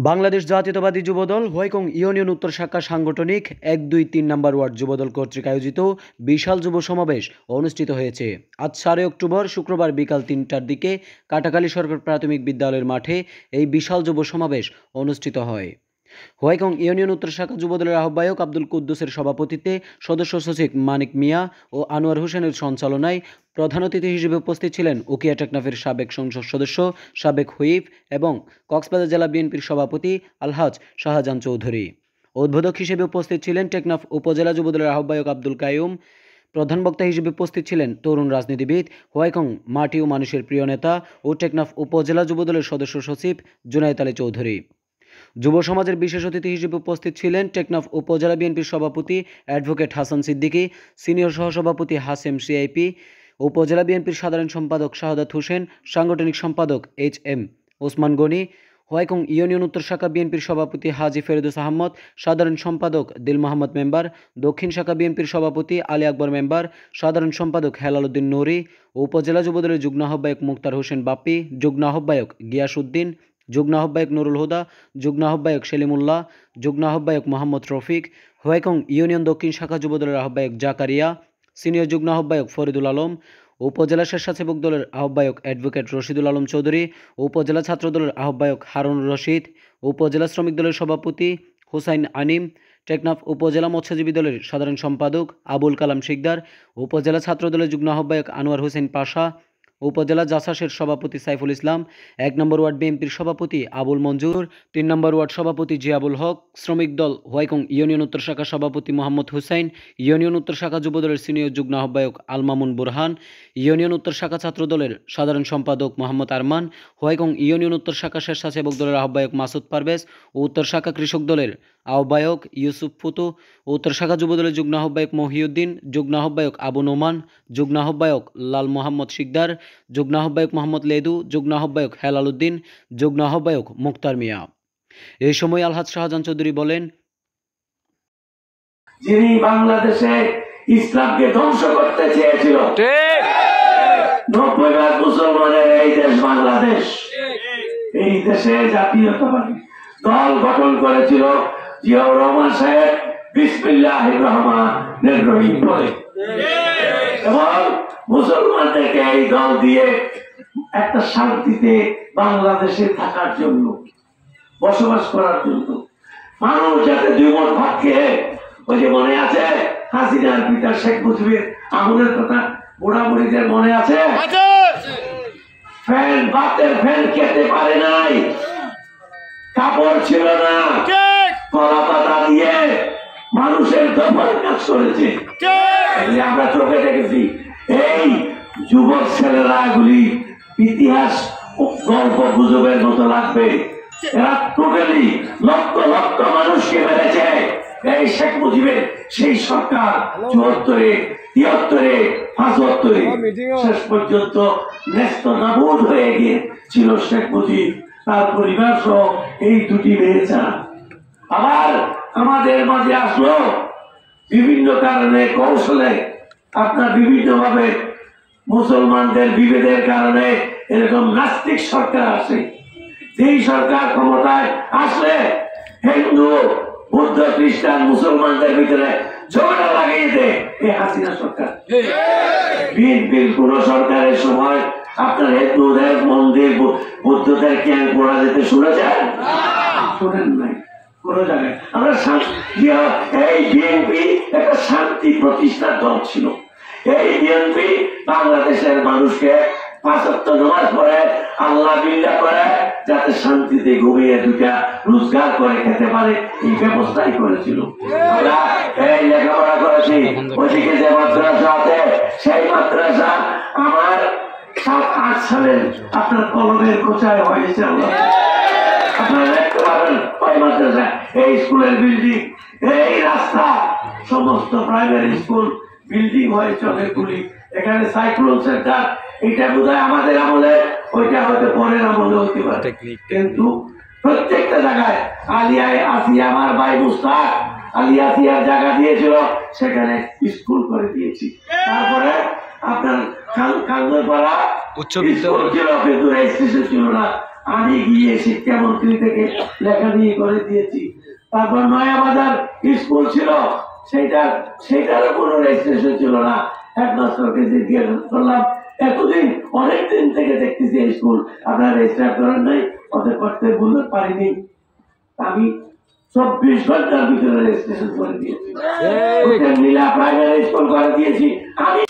বাংলাদেশ জাতীয়তাবাদী যুবদল হোয়াইকং ইউনিয়ন উত্তর শাখা সাংগঠনিক 1, 2, 3 নম্বর ওয়ার্ড যুবদল কর্তৃক আয়োজিত বিশাল যুব সমাবেশ অনুষ্ঠিত হয়েছে। আজ 4 অক্টোবর শুক্রবার বিকাল 3টার দিকে কাটাখালী সরকার প্রাথমিক বিদ্যালয়ের মাঠে এই বিশাল যুব সমাবেশ অনুষ্ঠিত হয়। হোয়াইকং ইউনিয়ন উত্তর শাখা যুবদলের আহ্বায়ক আব্দুল কুদ্দুসের সভাপতিত্বে সদস্য সচিব মানিক মিয়া ও আনোয়ার হোসেনের সঞ্চালনায় প্রধান অতিথি হিসেবে উপস্থিত ছিলেন উকিয়া টেকনাফের সাবেক সংসদ সদস্য, সাবেক হুইপ এবং কক্সবাজার জেলা বিএনপির সভাপতি আলহাজ শাহজাহান চৌধুরী। উদ্বোধক হিসেবে উপস্থিত ছিলেন টেকনাফ উপজেলা যুবদলের আহ্বায়ক আব্দুল কাইয়ুম। প্রধান বক্তা হিসেবে উপস্থিত ছিলেন তরুণ রাজনীতিবিদ, হোয়াইকং মাটি ও মানুষের প্রিয় নেতা ও টেকনাফ উপজেলা যুবদলের সদস্য সচিব জুনায়েদ আলী চৌধুরী। যুব সমাজের বিশেষ অতিথি হিসেবে উপস্থিত ছিলেন টেকনাফ উপজেলা বিএনপির সভাপতি অ্যাডভোকেট হাসান সিদ্দিকী, সিনিয়র সহসভাপতি হাসেম সিআইপি, উপজেলা বিএনপির সাধারণ সম্পাদক শাহাদাত হোসেন, সাংগঠনিক সম্পাদক HM ওসমান গনি, হোয়াইকং ইউনিয়ন উত্তর শাখা বিএনপির সভাপতি হাজী ফেরদৌস আহমদ, সাধারণ সম্পাদক দিল মোহাম্মদ মেম্বার, দক্ষিণ শাখা বিএনপির সভাপতি আলী আকবর মেম্বার, সাধারণ সম্পাদক হেলাল উদ্দিন নুরি, উপজেলা যুবদলের যুগ্ম আহ্বায়ক মুক্তার হোসেন বাপ্পি, যুগ্ম আহ্বায়ক গিয়াস উদ্দিন, যুগ্ম আহ্বায়ক নুরুল হুদা, যুগ্ম আহ্বায়ক সেলিমুল্লাহ, যুগ্ম আহ্বায়ক মোহাম্মদ রফিক, হোয়াইকং ইউনিয়ন দক্ষিণ শাখা যুবদলের আহ্বায়ক জাকারিয়া, সিনিয়র যুগ্ম আহ্বায়ক ফরিদুল আলম, উপজেলা স্বেচ্ছাসেবক দলের আহ্বায়ক অ্যাডভোকেট রশিদুল আলম চৌধুরী, উপজেলা ছাত্র দলের আহ্বায়ক হারুন রশিদ, উপজেলা শ্রমিক দলের সভাপতি হুসাইন আনিম, টেকনাফ উপজেলা মৎস্যজীবী দলের সাধারণ সম্পাদক আবুল কালাম শিকদার, উপজেলা ছাত্র দলের যুগ্ম আহ্বায়ক আনোয়ার হোসেন পাশা, উপজেলা জাসাসের সভাপতি সাইফুল ইসলাম, 1 নম্বর ওয়ার্ড বিএনপির সভাপতি আবুল মঞ্জুর, 3 নম্বর ওয়ার্ড সভাপতি জিয়াবুল হক, শ্রমিক দল হোয়াইকং ইউনিয়ন উত্তর শাখা সভাপতি মোহাম্মদ হুসাইন, ইউনিয়ন উত্তর শাখা যুবদলের সিনিয়র যুগ্ম আহ্বায়ক আল মামুন বুরহান, ইউনিয়ন উত্তর শাখা ছাত্র দলের সাধারণ সম্পাদক মোহাম্মদ আরমান, হোয়াইকং ইউনিয়ন উত্তর শাখা স্বেচ্ছাসেবক দলের আহ্বায়ক মাসুদ পারভেজ, ও উত্তর শাখা কৃষক দলের আহ্বায়ক ইউসুফ ফুতু, উত্তর শাখা যুবদলের যুগ্ম আহ্বায়ক মহিউদ্দিন, যুগ্ম আহ্বায়ক আবু নোমান, যুগ্ম আহ্বায়ক লাল মোহাম্মদ শিকদার, যুগ্ম আহ্বায়ক মোহাম্মদ লেদু, যুগ্ম আহ্বায়ক হেলাল উদ্দিন, যুগ্ম আহ্বায়ক মুক্তার মিয়া। এই সময় আলহাজ শাহজাহান চৌধুরী বলেন, যিনি বাংলাদেশে ইসলামকে ধ্বংস করতে চেয়েছিল, 90 ভাগ মুসলমানের এই দেশ বাংলাদেশ, এই দেশে জাতীয়তাবাদী দল গঠন করেছিল জিয়াউর রহমান সাহেব বিসমিল্লাহির রহমানির রহিম বলে, এবং মুসলমানদেরকে এই দল দিয়ে একটা শান্তিতে বাংলাদেশে থাকার জন্য, বসবাস করার জন্য, মানুষ যাতে দুই মন ভাত খেয়ে, ওই যে মনে আছে হাসিনার পিতা শেখ মুজিবের আমলের কথা, বুড়া বুড়িদের মনে আছে, ফ্যান বাতের ফ্যান খেতে পারে নাই, কাপড় ছিল না, কলা পাতা দিয়ে মানুষের দফার কাজ করেছে, আমরা চোখে দেখেছি। এই যুবক ছেলেরা এগুলি ইতিহাস গল্প গুজবের মতো লাগবে, এরা টোটালি লক্ষ লক্ষ মানুষকে মেরেছে। এই শেখ মুজিবের সেই সরকার 74-এ, 73-এ, 75-এ শেষ পর্যন্ত ন্যস্ত নাবুদ হয়ে গিয়েছিল শেখ মুজিব, তার পরিবার সহ এই দুটি মেয়ে ছাড়া। আবার আমাদের মাঝে আসলো বিভিন্ন কারণে, কৌশলে, আপনার বিভিন্ন ভাবে মুসলমানদের বিভেদের কারণে এরকম নাস্তিক সরকার আসে। যেই সরকার ক্ষমতায় আসলে হিন্দু, বুদ্ধ, খ্রিস্টান, মুসলমানদের ভিতরে ঝগড়া লাগিয়ে দেয় এই হাসিনা সরকার। বিএনপির কোন সরকারের সময় আপনার হিন্দুদের মন্দির, বুদ্ধদের ক্যাম্প করা যেতে শুনেছেন? শোনেন নাই কোন জায়গায়। আমরা এই বিএনপি একটা শান্তি প্রতিষ্ঠার দল ছিল। এই বিএনপি বাংলাদেশের মানুষকে 5 ওয়াক্ত নামাজ পড়ে, আল্লাহ বিল্লাহ করে, যাতে শান্তিতে ঘুমিয়ে দুটা রোজগার করে খেতে পারে, এই ব্যবস্থাই করেছিল। আমরা এই লেখাপড়া করেছি, ওইদিকে যে মাদ্রাসা আছে সেই মাদ্রাসা আমার 7-8 সালের আপনার কলমের কোচায় হয়েছে। আপনারা দেখতে পাবেন ওই মাদ্রাসা, এই স্কুলের বিল্ডিং, এই রাস্তা, সমস্ত প্রাইমারি স্কুল বিল্ডিং হয়েছে অনেকগুলি। এখানে সাইক্লোন সেন্টার, এটা বোধহয় আমাদের আমলে, ওইটা হয়তো পরের আমলে হতে পারে, কিন্তু প্রত্যেকটা জায়গায় আলিয়ায় আসিয়া, আমার ভাই মুস্তাক আলিয়া আসিয়ার জায়গা দিয়েছিল, সেখানে স্কুল করে দিয়েছি। তারপরে আপনার কাঙ্গরপাড়া উচ্চ বিদ্যালয় ছিল, কিন্তু রেজিস্ট্রেশন ছিল না। আমি গিয়ে শিক্ষামন্ত্রী থেকে লেখা দিয়ে করে দিয়েছি। তারপর নয়াবাজার স্কুল ছিল, সেটারও কোনো রেজিস্ট্রেশন ছিল না। হেডমাস্টারকে জিজ্ঞেস করলাম, এতদিন অনেকদিন থেকে দেখতেছি এই স্কুল আপনারা রেজিস্টার করেন নাই, ওদের করতে বলতে পারিনি। আমি 24 ঘন্টার ভিতরে রেজিস্ট্রেশন করে দিয়েছি, নীলা প্রাইমারি স্কুল করে দিয়েছি আমি।